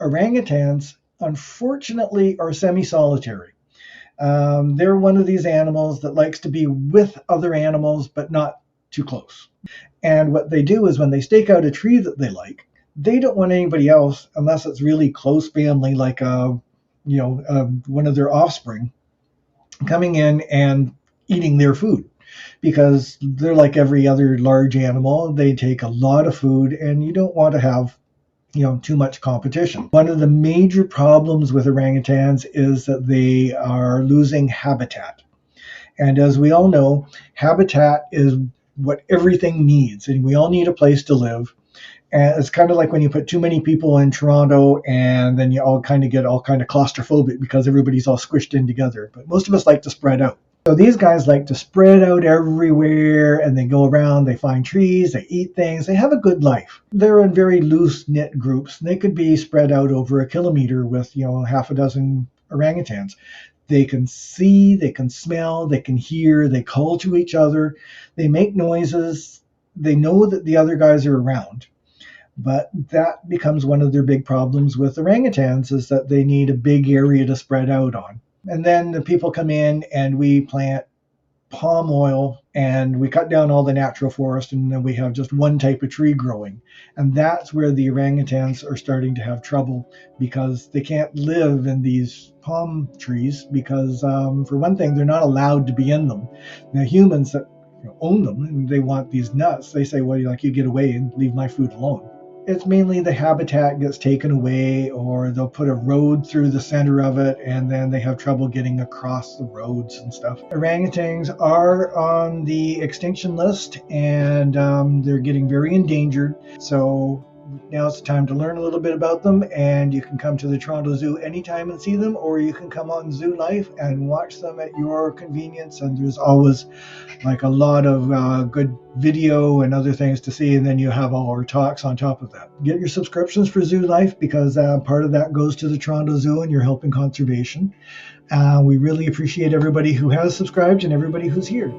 orangutans, unfortunately, are semi-solitary. They're one of these animals that likes to be with other animals, but not too close. And what they do is when they stake out a tree that they like, they don't want anybody else, unless it's really close family, like one of their offspring, coming in and eating their food, because they're like every other large animal. They take a lot of food, and you don't want to have too much competition. One of the major problems with orangutans is that they are losing habitat. And as we all know, habitat is what everything needs, and we all need a place to live. And it's kind of like when you put too many people in Toronto, and then you all kind of get all kind of claustrophobic because everybody's all squished in together. But most of us like to spread out. So these guys like to spread out everywhere, and they go around, they find trees, they eat things, they have a good life. They're in very loose knit groups. They could be spread out over a kilometer with, half a dozen orangutans. They can see, they can smell, they can hear, they call to each other, they make noises, they know that the other guys are around. But that becomes one of their big problems with orangutans, is that they need a big area to spread out on. And then the people come in and we plant palm oil and we cut down all the natural forest, and then we have just one type of tree growing. And that's where the orangutans are starting to have trouble, because they can't live in these palm trees because, for one thing, they're not allowed to be in them. The humans that own them and they want these nuts, they say, well, you get away and leave my food alone. It's mainly the habitat gets taken away, or they'll put a road through the center of it, and then they have trouble getting across the roads and stuff. Orangutans are on the extinction list, and they're getting very endangered. So now it's time to learn a little bit about them, and you can come to the Toronto Zoo anytime and see them, or you can come on Zoolife and watch them at your convenience. And there's always like a lot of good video and other things to see, and then you have all our talks on top of that. Get your subscriptions for Zoolife, because part of that goes to the Toronto Zoo, and you're helping conservation. We really appreciate everybody who has subscribed and everybody who's here.